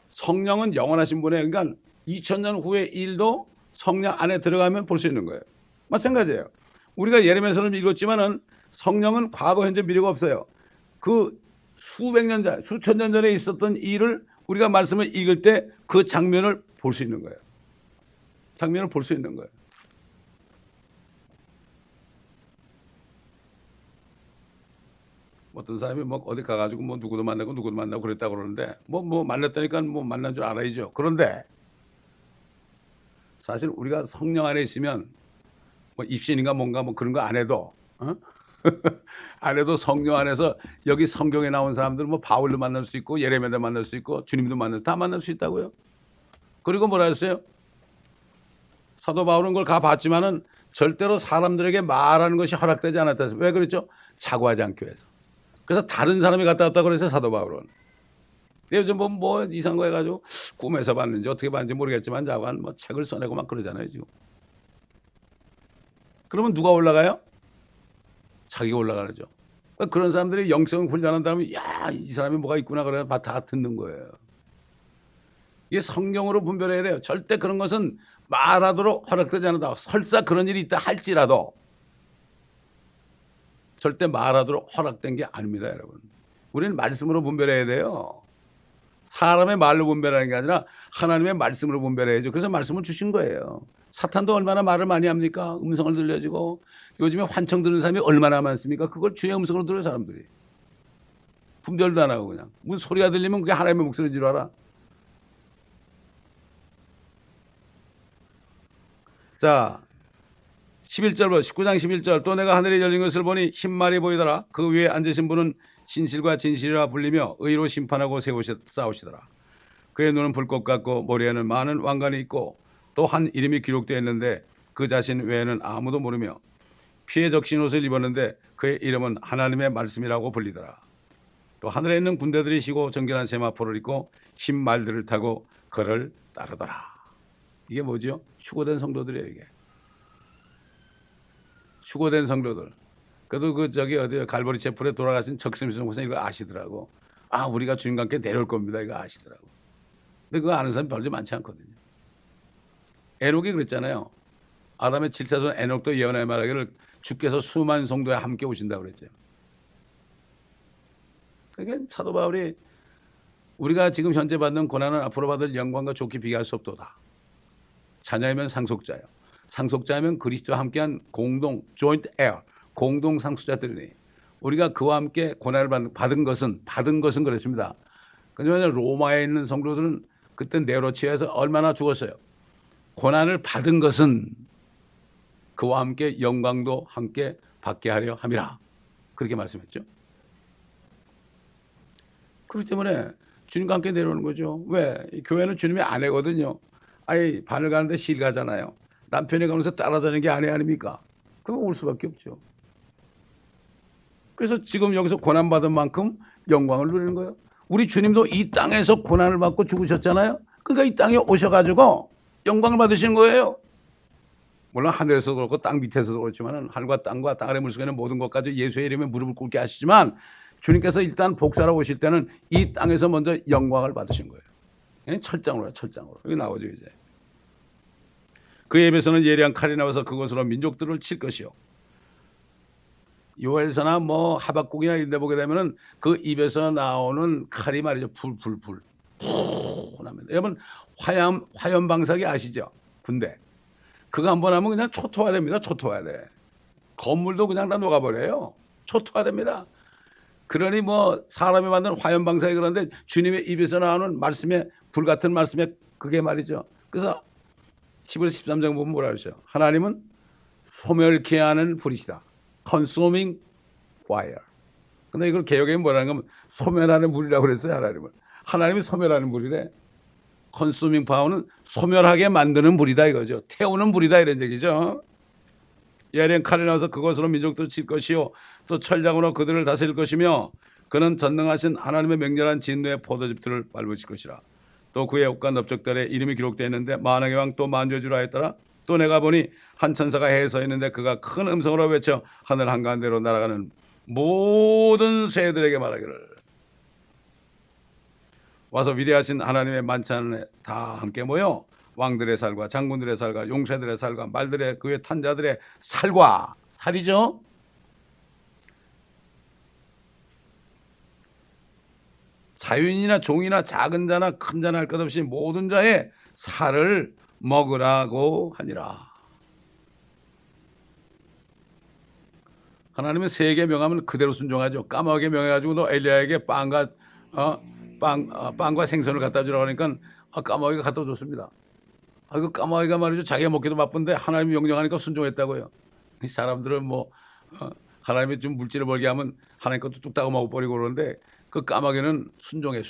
성령은 영원하신 분이에요. 그러니까 2000년 후의 일도 성령 안에 들어가면 볼 수 있는 거예요. 마찬가지예요. 우리가 예레미야서를 읽었지만은 성령은 과거, 현재, 미래가 없어요. 그 수백 년 전, 수천 년 전에 있었던 일을 우리가 말씀을 읽을 때 그 장면을 볼 수 있는 거예요. 장면을 볼 수 있는 거예요. 어떤 사람이 뭐 어디 가가지고 뭐 누구도 만나고 그랬다고 그러는데 뭐 만났다니까 뭐 만난 줄 알아야죠. 그런데 사실 우리가 성령 안에 있으면 뭐 입신인가 뭔가 뭐 그런 거 안 해도 안 해도 성령 안에서 여기 성경에 나온 사람들 뭐 바울도 만날 수 있고 예레미야도 만날 수 있고 주님도 다 만날 수 있다고요. 그리고 뭐라 했어요? 사도 바울은 그걸 가봤지만은 절대로 사람들에게 말하는 것이 허락되지 않았다. 왜 그랬죠? 자고하지 않기 위해서. 그래서 다른 사람이 갔다 왔다고 그래서 사도 바울은. 요즘 뭐 이상한 거 해가지고 꿈에서 봤는지 어떻게 봤는지 모르겠지만 자고한 뭐 책을 써내고 막 그러잖아요 지금. 그러면 누가 올라가요? 자기가 올라가죠. 그런 사람들이 영성 훈련한 다음에 야, 이 사람이 뭐가 있구나 그래 다 듣는 거예요. 이게 성경으로 분별해야 돼요. 절대 그런 것은 말하도록 허락되지 않는다. 설사 그런 일이 있다 할지라도 절대 말하도록 허락된 게 아닙니다, 여러분. 우리는 말씀으로 분별해야 돼요. 사람의 말로 분별하는 게 아니라 하나님의 말씀으로 분별해야죠. 그래서 말씀을 주신 거예요. 사탄도 얼마나 말을 많이 합니까? 음성을 들려주고 요즘에 환청 듣는 사람이 얼마나 많습니까? 그걸 주의 음성으로 들어요, 사람들이. 분별도 안 하고 그냥. 무슨 소리가 들리면 그게 하나님의 목소리인 줄 알아? 자, 11절, 19장 11절. 또 내가 하늘에 열린 것을 보니 흰 말이 보이더라. 그 위에 앉으신 분은 신실과 진실이라 불리며 의로 심판하고 싸우시더라. 그의 눈은 불꽃 같고 머리에는 많은 왕관이 있고 또 한 이름이 기록되어 있는데 그 자신 외에는 아무도 모르며 피에 적신 옷을 입었는데 그의 이름은 하나님의 말씀이라고 불리더라. 또 하늘에 있는 군대들이 희고 정결한 세마포를 입고 흰 말들을 타고 그를 따르더라. 이게 뭐죠? 휴거된 성도들이에요, 이게. 휴거된 성도들. 그래도 어디 갈보리 채플에 돌아가신 적심성 목사님 이거 아시더라고. 우리가 주님과 함께 내려올 겁니다. 이거 아시더라고. 근데 그거 아는 사람이 별로 많지 않거든요. 에녹이 그랬잖아요. 아담의 7차손 에녹도 예언의 말하기를 주께서 수만 성도에 함께 오신다고 그랬죠. 그러니까 사도 바울이 우리가 지금 현재 받는 고난은 앞으로 받을 영광과 좋게 비교할 수 없도다. 자녀이면 상속자요. 상속자면 그리스도와 함께한 공동 joint heir, 공동 상속자들이니 우리가 그와 함께 고난을 받은 것은 그렇습니다. 그러면 로마에 있는 성도들은 그때 네로 치하에서 얼마나 죽었어요. 고난을 받은 것은 그와 함께 영광도 함께 받게 하려 함이라. 그렇게 말씀했죠. 그렇기 때문에 주님과 함께 내려오는 거죠. 왜? 교회는 주님의 아내거든요. 아니 바늘 가는데 실 가잖아요. 남편이 가면서 따라다니는 게 아내 아닙니까? 그럼 올 수밖에 없죠. 그래서 지금 여기서 고난받은 만큼 영광을 누리는 거예요. 우리 주님도 이 땅에서 고난을 받고 죽으셨잖아요. 그러니까 이 땅에 오셔가지고 영광을 받으시는 거예요. 물론 하늘에서도 그렇고 땅 밑에서도 그렇지만 하늘과 땅과 땅 아래 물속에 있는 모든 것까지 예수의 이름에 무릎을 꿇게 하시지만 주님께서 일단 복수하러 오실 때는 이 땅에서 먼저 영광을 받으신 거예요. 철장으로 여기 나오죠 이제. 그의 입에서는 예리한 칼이 나와서 그것으로 민족들을 칠 것이요. 요엘서나 뭐 하박국이나 이런 데 보게 되면은 그 입에서 나오는 칼이 말이죠. 불. 여러분 화염 방사기 아시죠? 군대. 그거 한번 하면 그냥 초토화됩니다. 초토화돼. 건물도 그냥 다 녹아버려요. 초토화됩니다. 그러니 뭐 사람이 만든 화염 방사기 그런데 주님의 입에서 나오는 말씀에 불 같은 말씀에 그게 말이죠. 그래서 히브리서 13장 보면 뭐라 그러죠? 하나님은 소멸케 하는 불이시다. consuming fire. 근데 이걸 개혁에 뭐라는 건 소멸하는 불이라고 그랬어요. 하나님이 소멸하는 불이래. consuming power는 소멸하게 만드는 불이다 이거죠. 태우는 불이다 이런 얘기죠. 예리한 칼이 나와서 그것으로 민족들을 칠 것이요 또 철장으로 그들을 다스릴 것이며 그는 전능하신 하나님의 맹렬한 진노의 포도즙들을 밟으실 것이라. 또 그의 옷과 넓적들에 이름이 기록되어 있는데 만왕의 왕 또 만주의 주라 했더라. 또 내가 보니 한 천사가 해에 서 있는데 그가 큰 음성으로 외쳐 하늘 한가운데로 날아가는 모든 새들에게 말하기를 와서 위대하신 하나님의 만찬에 다 함께 모여 왕들의 살과 장군들의 살과 용사들의 살과 말들의 그의 탄자들의 살과 살이죠. 자유인이나 종이나 작은 자나 큰 자나 할 것 없이 모든 자의 살을 먹으라고 하니라. 하나님은 세계 명하면 그대로 순종하죠. 까마귀에 명해가지고 너 엘리야에게 빵과 생선을 갖다 주라고 하니까 까마귀가 갖다 줬습니다. 그 까마귀가 말이죠. 자기가 먹기도 바쁜데 하나님이 명령하니까 순종했다고요. 이 사람들은 뭐 하나님이 좀 물질을 벌게 하면 하나님 것도 뚝 따고 먹어버리고 그러는데 그 까마귀는 순종해.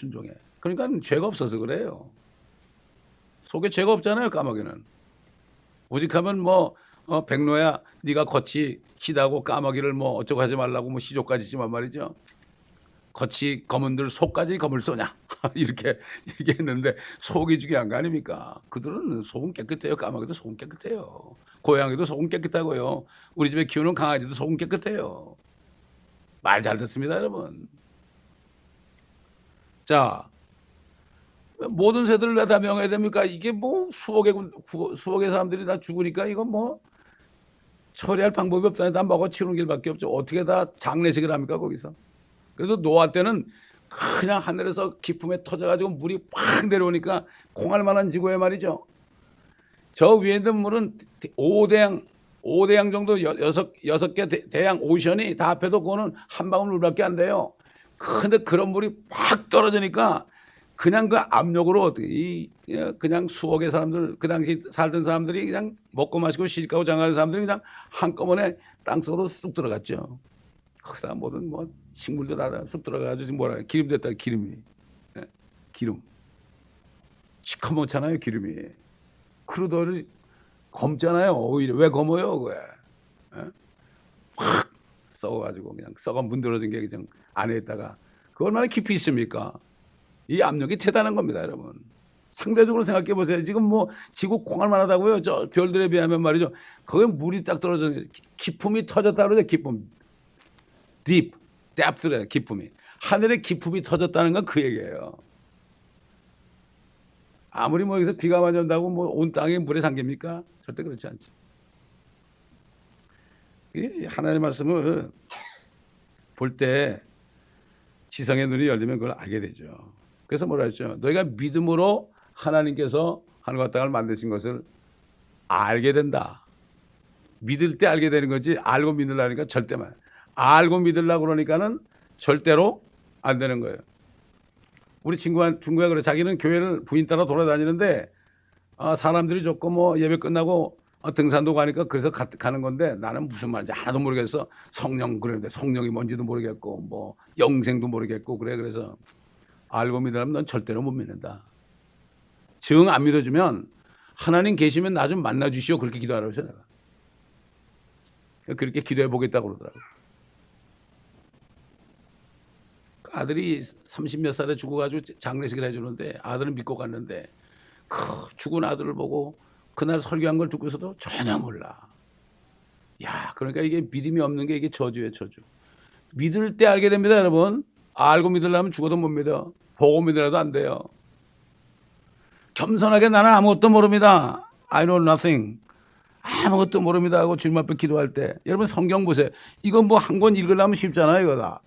그러니까 죄가 없어서 그래요. 속에 죄가 없잖아요. 까마귀는. 오직하면 뭐 백로야 네가 겉이 희다고 까마귀를 뭐 어쩌고 하지 말라고 뭐 시조까지 지만 말이죠. 겉이 검은들 속까지 검을 쏘냐 이렇게 얘기했는데 속이 중요한 거 아닙니까? 그들은 속은 깨끗해요. 까마귀도 속은 깨끗해요. 고양이도 속은 깨끗하고요. 우리 집에 키우는 강아지도 속은 깨끗해요. 말 잘 듣습니다 여러분. 자, 모든 새들을 다 명해야 됩니까? 이게 뭐 수억의 사람들이 다 죽으니까 이건 뭐 처리할 방법이 없다. 다 먹어치우는 길밖에 없죠. 어떻게 다 장례식을 합니까 거기서? 그래도 노아 때는 그냥 하늘에서 기품에 터져가지고 물이 팍 내려오니까 콩알 만한 지구에 말이죠. 저 위에 있는 물은 5대양 정도 6개 대양 오션이 다 합해도 그거는 한 방울 물밖에 안 돼요. 근데 그런 물이 팍 떨어지니까 그냥 그 압력으로 그냥 수억의 사람들 그 당시 살던 사람들이 그냥 먹고 마시고 시집가고 장가는 사람들이 그냥 한꺼번에 땅속으로 쑥 들어갔죠. 거기다 모든 뭐 식물도 다 쑥 들어가가지고 지금 뭐라 기름 됐다 기름이 기름 시커멓잖아요 기름이. 크루드 검잖아요. 오히려 왜 검어요 그게? 확 썩어가지고 그냥 썩어 문드러진 게 그냥 안에 있다가 그 얼마나 깊이 있습니까? 이 압력이 대단한 겁니다, 여러분. 상대적으로 생각해 보세요. 지금 뭐 지구 콩알만 하다고요. 저 별들에 비하면 말이죠. 거기 물이 딱 떨어져 기품이 터졌다 그러죠. 기품. deep, depth래 기품이. 하늘에 기품이 터졌다는 건 그 얘기예요. 아무리 뭐 여기서 비가 많이 온다고 뭐 온 땅이 물에 잠깁니까? 절대 그렇지 않죠. 하나님의 말씀을 볼 때 지성의 눈이 열리면 그걸 알게 되죠. 그래서 뭐라 했죠? 너희가 믿음으로 하나님께서 하늘과 땅을 만드신 것을 알게 된다. 믿을 때 알게 되는 거지 알고 믿으려니까 절대만. 알고 믿으려고 그러니까는 절대로 안 되는 거예요. 우리 친구가 그래. 자기는 교회를 부인 따라 돌아다니는데 사람들이 좋고 뭐 예배 끝나고 등산도 가니까 그래서 가는 건데 나는 무슨 말인지 하나도 모르겠어. 성령 그러는데 성령이 뭔지도 모르겠고 뭐 영생도 모르겠고 그래. 그래서 알고 믿으려면 넌 절대로 못 믿는다. 정 안 믿어주면 하나님 계시면 나 좀 만나 주시오. 그렇게 기도하라고 했어요. 내가. 그렇게 기도해 보겠다고 그러더라고. 아들이 30몇 살에 죽어가지고 장례식을 해주는데 아들은 믿고 갔는데 죽은 아들을 보고 그날 설교한 걸 듣고서도 전혀 몰라. 야, 그러니까 이게 믿음이 없는 게 이게 저주예요, 저주. 믿을 때 알게 됩니다, 여러분. 알고 믿으려면 죽어도 못 믿어. 보고 믿으라도 안 돼요. 겸손하게 나는 아무것도 모릅니다. I know nothing. 아무것도 모릅니다 하고 주님 앞에 기도할 때 여러분 성경 보세요. 이거 뭐 한 권 읽으려면 쉽잖아요, 이거 다.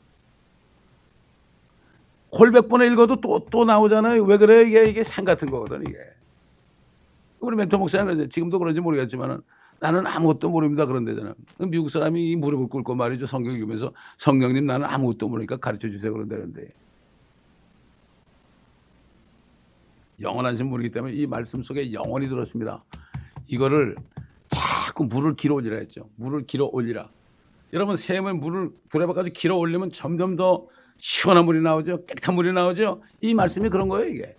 홀백 번에 읽어도 또 나오잖아요. 왜 그래요? 이게 생 같은 거거든, 이게. 우리 멘토 목사는 지금도 그런지 모르겠지만 나는 아무것도 모릅니다 그런데잖아요. 미국 사람이 무릎을 꿇고 말이죠. 성경 읽으면서 성령님 나는 아무것도 모르니까 가르쳐 주세요 그런다는데 영원하신 분이기 때문에 이 말씀 속에 영원히 들었습니다. 이거를 자꾸 물을 길어 올리라 했죠. 물을 길어 올리라. 여러분 샘을 물을 불에 박아서 길어 올리면 점점 더 시원한 물이 나오죠. 깨끗한 물이 나오죠. 이 말씀이 그런 거예요. 이게.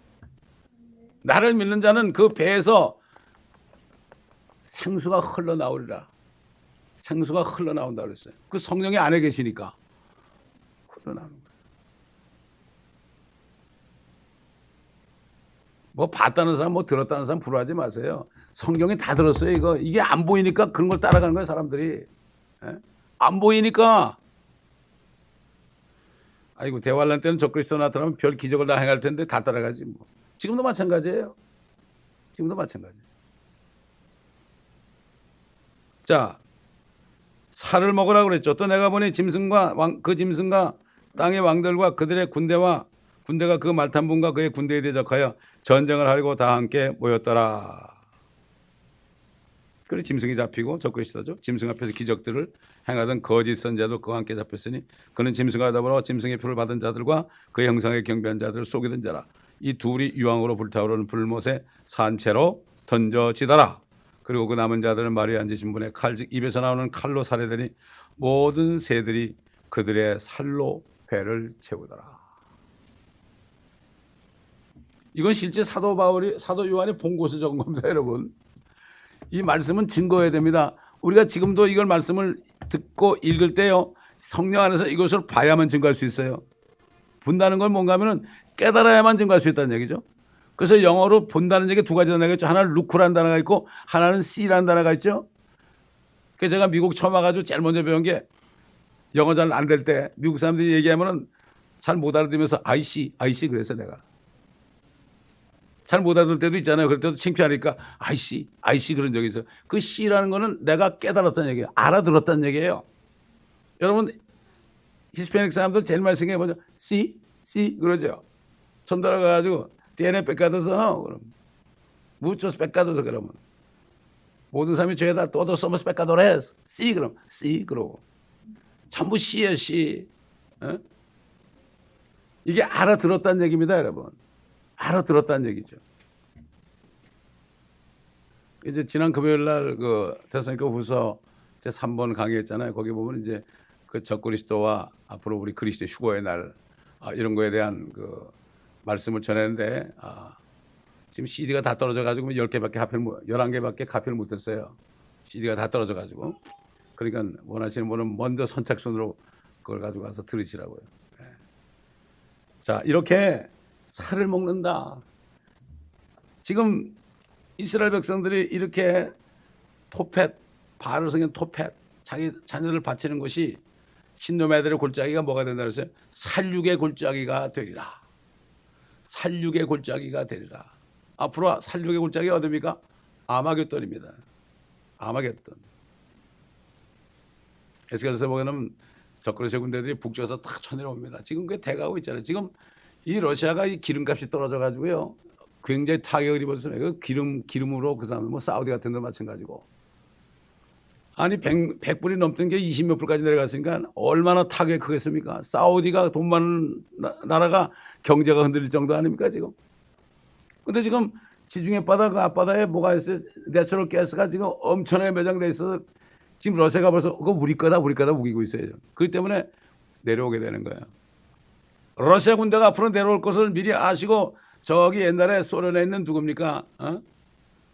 나를 믿는 자는 그 배에서 생수가 흘러나오리라. 생수가 흘러나온다 그랬어요. 그 성령이 안에 계시니까 흘러나오는 거예요. 뭐 봤다는 사람 뭐 들었다는 사람 불화하지 마세요. 성경이 다 들었어요. 이게 안 보이니까 그런 걸 따라가는 거예요. 사람들이. 예? 안 보이니까. 아이고 대환란 때는 적그리스도 나타나면 별 기적을 다 행할 텐데 다 따라가지 뭐. 지금도 마찬가지예요. 지금도 마찬가지. 자, 살을 먹으라 그랬죠. 또 내가 보니 짐승과 그 짐승과 땅의 왕들과 그들의 군대가 그 말탄분과 그의 군대에 대적하여 전쟁을 하려고 다 함께 모였더라. 그래 짐승이 잡히고 적그리스도죠. 짐승 앞에서 기적들을 행하던 거짓 선자도 그와 함께 잡혔으니 그는 짐승과 더불어 짐승의 표를 받은 자들과 그 형상에 경배한 자들을 속이던 자라. 이 둘이 유황으로 불타오르는 불못에 산채로 던져지더라. 그리고 그 남은 자들은 마리아 앉으신 분의 칼, 즉 입에서 나오는 칼로 살해되니 모든 새들이 그들의 살로 배를 채우더라. 이건 실제 사도 요한이 본 것을 적은 겁니다, 여러분. 이 말씀은 증거해야 됩니다. 우리가 지금도 이걸 말씀을 듣고 읽을 때요, 성령 안에서 이것을 봐야만 증거할 수 있어요. 본다는 건 뭔가 하면은 깨달아야만 증거할 수 있다는 얘기죠. 그래서 영어로 본다는 얘기 두 가지 단어가 있죠. 하나는 루크라는 단어가 있고 하나는 씨라는 단어가 있죠. 그래서 제가 미국 처음 와가지고 제일 먼저 배운 게 영어 잘 안 될 때 미국 사람들이 얘기하면은 잘 못 알아들으면서 I see 그래서 내가 잘 못 알아들 때도 있잖아요. 그럴 때도 창피하니까 I see 그런 적이 있어요. 그 C라는 거는 내가 깨달았다는 얘기예요. 알아들었다는 얘기예요. 여러분 히스패닉 사람들 제일 많이 생각해 보죠. C 그러죠. 처음 들어가가지고 DNA pecado서 그럼 muchos pecados 그러면 모든 사람이 죄다 todos somos pecadores. C 그럼 C 그러고 전부 C예요. C. 에? 이게 알아들었다는 얘기입니다, 여러분. 알아들었다는 얘기죠. 이제 지난 금요일 날 그 데살로니가 후서 제 3번 강의했잖아요. 거기 보면 이제 그 적그리스도와 앞으로 우리 그리스도의 휴거의 날 이런 거에 대한 그 말씀을 전했는데 지금 CD가 다 떨어져 가지고 10개밖에 11개밖에 카피를 못 했어요. CD가 다 떨어져 가지고. 그러니까 원하시는 분은 먼저 선착순으로 그걸 가지고 가서 들으시라고요. 네. 자, 이렇게 살을 먹는다. 지금 이스라엘 백성들이 이렇게 바알을 섬긴 토펫, 자기 자녀를 바치는 것이 신놈의 아들의 골짜기가 뭐가 된다 그랬어요? 살육의 골짜기가 되리라. 살육의 골짜기가 되리라. 앞으로 살육의 골짜기가 어디입니까? 아마겟돈입니다. 아마겟돈. 에스겔서 보면 적그리스도 군대들이 북쪽에서 탁 쳐내려옵니다. 지금 그게 돼가고 있잖아요. 지금 이 러시아가 이 기름값이 떨어져 가지고요. 굉장히 타격을 입었어요. 그 기름으로 그 사람 뭐 사우디 같은 데 마찬가지고. 아니 100불이 넘던 게 20몇 불까지 내려갔으니까 얼마나 타격이 크겠습니까? 사우디가 돈 많은 나라가 경제가 흔들릴 정도 아닙니까 지금? 근데 지금 지중해 바다 그 앞바다에 뭐가 있어요? 내추럴 가스가 지금 엄청나게 매장돼 있어서 지금 러시아가 벌써 그거 우리 거다 우기고 있어요. 그렇기 때문에 내려오게 되는 거예요. 러시아 군대가 앞으로 내려올 것을 미리 아시고 저기 옛날에 소련에 있는 누굽니까?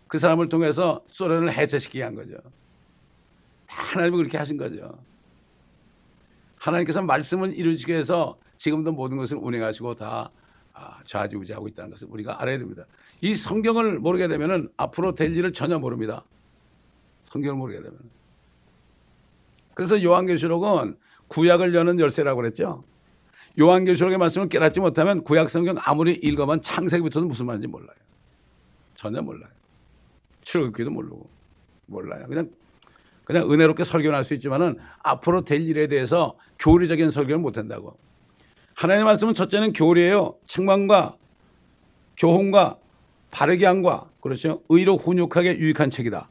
그 사람을 통해서 소련을 해체시키게 한 거죠. 다 하나님이 그렇게 하신 거죠. 하나님께서 말씀을 이루시기 위해서 지금도 모든 것을 운행하시고 다 좌지우지하고 있다는 것을 우리가 알아야 됩니다. 이 성경을 모르게 되면 앞으로 될 일을 전혀 모릅니다. 성경을 모르게 되면. 그래서 요한계시록은 구약을 여는 열쇠라고 그랬죠. 요한계시록의 말씀을 깨닫지 못하면 구약 성경 아무리 읽어만 창세기부터는 무슨 말인지 몰라요. 전혀 몰라요. 출애굽기도 모르고 몰라요. 그냥 은혜롭게 설교는 할 수 있지만은 앞으로 될 일에 대해서 교리적인 설교를 못 한다고. 하나님의 말씀은 첫째는 교리예요. 책망과 교훈과 바르게 함과 그렇죠. 의로 훈육하게 유익한 책이다.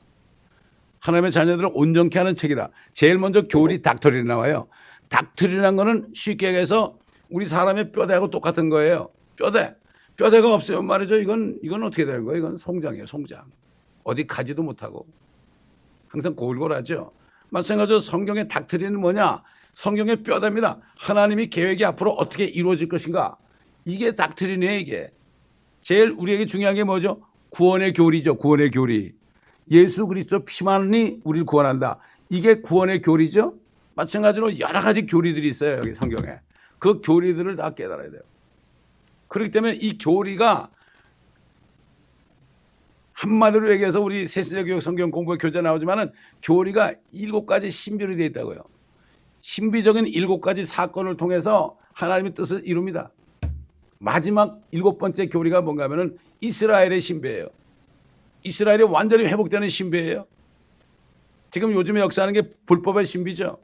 하나님의 자녀들을 온전케 하는 책이다. 제일 먼저 교리 닥터린이 나와요. 닥터린이라는 거는 쉽게 얘기해서 우리 사람의 뼈대하고 똑같은 거예요. 뼈대가 없으면 말이죠. 이건 어떻게 되는 거예요? 이건 송장이에요. 송장. 어디 가지도 못하고 항상 고글고글하죠. 마찬가지로 성경의 닥터린은 뭐냐? 성경의 뼈대입니다. 하나님이 계획이 앞으로 어떻게 이루어질 것인가? 이게 닥터린이에요. 이게 제일 우리에게 중요한 게 뭐죠? 구원의 교리죠. 구원의 교리. 예수 그리스도 피만이 우리를 구원한다. 이게 구원의 교리죠. 마찬가지로 여러 가지 교리들이 있어요. 여기 성경에. 그 교리들을 다 깨달아야 돼요. 그렇기 때문에 이 교리가 한마디로 얘기해서 우리 세세교육 성경 공부의 교재 나오지만은 교리가 7가지 신비로 되어 있다고요. 신비적인 7가지 사건을 통해서 하나님의 뜻을 이룹니다. 마지막 7번째 교리가 뭔가 하면은 이스라엘의 신비예요. 이스라엘이 완전히 회복되는 신비예요. 지금 요즘에 역사하는 게 불법의 신비죠.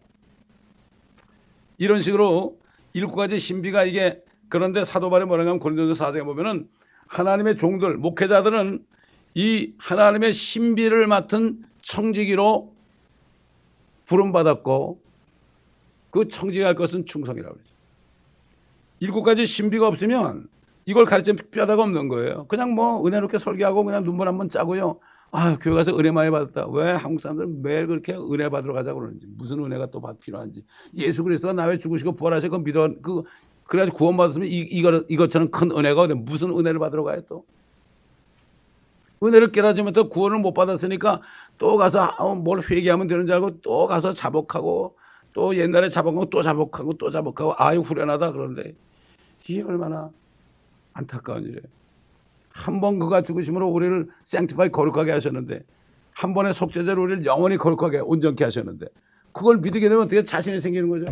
이런 식으로 7가지 신비가 이게 그런데 사도 바울이 뭐라고 하면 고린도서 4장에 보면은 하나님의 종들, 목회자들은 이 하나님의 신비를 맡은 청지기로 부름받았고 그 청지기할 것은 충성이라고 그러죠. 7가지 신비가 없으면 이걸 가르치는 뼈다가 없는 거예요. 그냥 뭐 은혜롭게 설교하고 그냥 눈물 한번 짜고요. 교회 가서 은혜 많이 받았다. 왜 한국 사람들은 매일 그렇게 은혜 받으러 가자고 그러는지 무슨 은혜가 또 필요한지. 예수 그리스도가 나 왜 죽으시고 부활하시고 그거 믿어 그래가지고 구원받았으면 이것처럼 큰 은혜가 어디 무슨 은혜를 받으러 가요 또. 은혜를 깨닫으면서 구원을 못 받았으니까 또 가서 뭘 회개하면 되는 줄 알고 또 가서 자복하고 또 옛날에 자복하고 또 자복하고 또 자복하고 후련하다 그러는데 이게 얼마나 안타까운 일이에요. 한 번 그가 죽으심으로 우리를 생티파이 거룩하게 하셨는데 한 번의 속죄제로 우리를 영원히 거룩하게 온전케 하셨는데 그걸 믿게 되면 어떻게 자신이 생기는 거죠?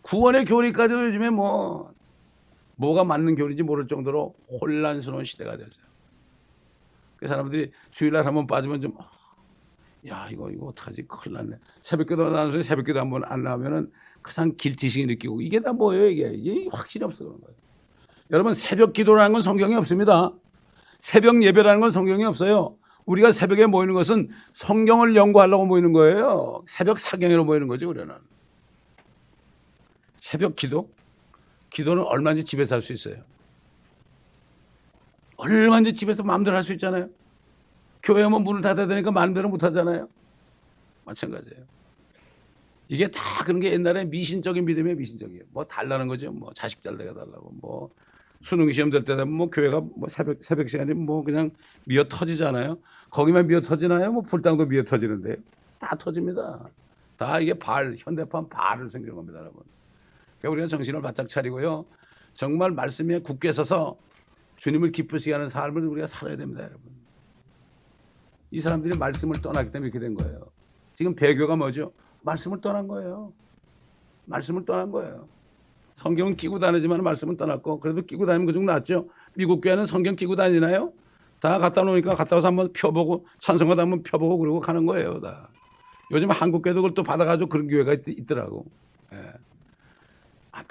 구원의 교리까지도 요즘에 뭐가 맞는 교리인지 모를 정도로 혼란스러운 시대가 됐어요. 그 사람들이 주일날 한번 빠지면 좀 이거 어떡하지? 큰일 났네. 새벽기도 나와서 새벽기도 한번 안 나오면은 그 사람 길티식이 느끼고 이게 다 뭐예요? 이게 확신이 없어 그런 거예요. 여러분 새벽 기도라는 건 성경이 없습니다. 새벽 예배라는 건 성경이 없어요. 우리가 새벽에 모이는 것은 성경을 연구하려고 모이는 거예요. 새벽 사경으로 모이는 거죠. 우리는. 새벽 기도는 얼마든지 집에서 할 수 있어요. 얼마든지 집에서 마음대로 할 수 있잖아요. 교회 오면 문을 닫아야 되니까 마음대로 못 하잖아요. 마찬가지예요. 이게 다 그런 게 옛날에 미신적인 믿음이에요. 미신적이에요. 뭐 달라는 거죠. 뭐 자식 잘 되게 달라고. 뭐 수능 시험 될 때 되면 교회가 새벽 시간이 그냥 미어 터지잖아요. 거기만 미어 터지나요? 불당도 미어 터지는데 다 터집니다. 다 이게 현대판 발을 생기는 겁니다, 여러분. 그러니까 우리가 정신을 바짝 차리고요. 정말 말씀에 굳게 서서 주님을 기쁘시게 하는 삶을 우리가 살아야 됩니다, 여러분. 이 사람들이 말씀을 떠나기 때문에 이렇게 된 거예요. 지금 배교가 뭐죠? 말씀을 떠난 거예요. 말씀을 떠난 거예요. 성경은 끼고 다니지만 말씀은 떠났고 그래도 끼고 다니면 그 정도 낫죠. 미국 교회는 성경 끼고 다니나요? 다 갖다 놓으니까 갔다 와서 한번 펴보고 찬송가도 한번 펴보고 그러고 가는 거예요. 다. 요즘 한국 교회도 그걸 또 받아가지고 그런 교회가 있더라고. 예.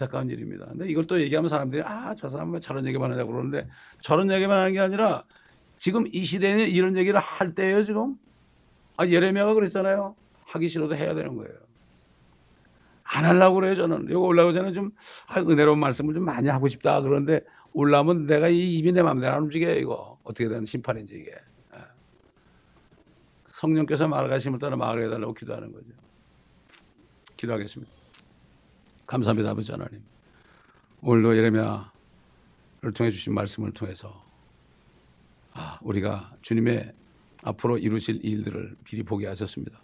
안타까운 일입니다. 근데 이걸 또 얘기하면 사람들이 저 사람 왜 저런 얘기만 하냐고 그러는데 저런 얘기만 하는 게 아니라 지금 이 시대에 이런 얘기를 할 때예요 지금. 예레미야가 그랬잖아요. 하기 싫어도 해야 되는 거예요. 안 하려고 그래요 저는. 여기 올라오기 전에 좀 은혜로운 말씀을 좀 많이 하고 싶다 그러는데 올라오면 내가 이 입이 내 마음대로 안 움직여요 이거. 어떻게 되는 심판인지 이게. 성령께서 말하심을 따라 말을 해달라고 기도하는 거죠. 기도하겠습니다. 감사합니다 아버지 하나님. 오늘도 예레미야를 통해 주신 말씀을 통해서 우리가 주님의 앞으로 이루실 일들을 미리 보게 하셨습니다.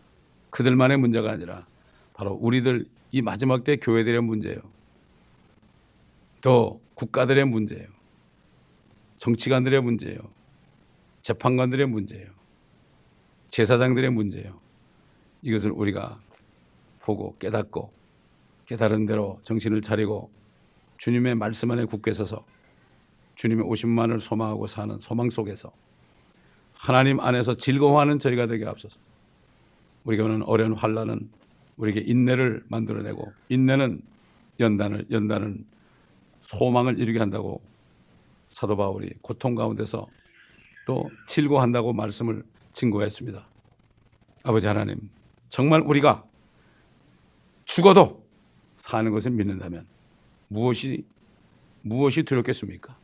그들만의 문제가 아니라 바로 우리들 이 마지막 때 교회들의 문제예요. 또 국가들의 문제예요. 정치관들의 문제예요. 재판관들의 문제예요. 제사장들의 문제예요. 이것을 우리가 보고 깨닫고 깨달은 대로 정신을 차리고 주님의 말씀 안에 굳게 서서 주님의 오심만을 소망하고 사는 소망 속에서 하나님 안에서 즐거워하는 저희가 되게 하옵소서. 우리가 오는 어려운 환난은 우리에게 인내를 만들어내고 인내는 연단은 소망을 이루게 한다고 사도 바울이 고통 가운데서 또 즐거워한다고 말씀을 증거했습니다. 아버지 하나님, 정말 우리가 죽어도 사는 것을 믿는다면 무엇이 두렵겠습니까?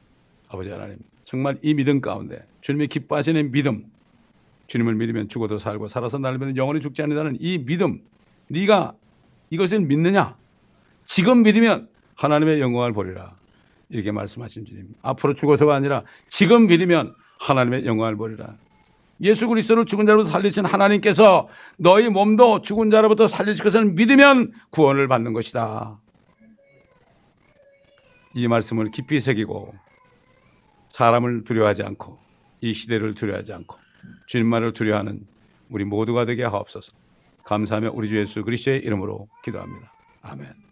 아버지 하나님, 정말 이 믿음 가운데 주님이 기뻐하시는 믿음, 주님을 믿으면 죽어도 살고 살아서 날면 영원히 죽지 않는다는 이 믿음, 네가 이것을 믿느냐? 지금 믿으면 하나님의 영광을 보리라. 이렇게 말씀하신 주님, 앞으로 죽어서가 아니라 지금 믿으면 하나님의 영광을 보리라. 예수 그리스도를 죽은 자로부터 살리신 하나님께서 너희 몸도 죽은 자로부터 살리실 것을 믿으면 구원을 받는 것이다. 이 말씀을 깊이 새기고 사람을 두려워하지 않고 이 시대를 두려워하지 않고 주님만을 두려워하는 우리 모두가 되게 하옵소서. 감사하며 우리 주 예수 그리스도의 이름으로 기도합니다. 아멘.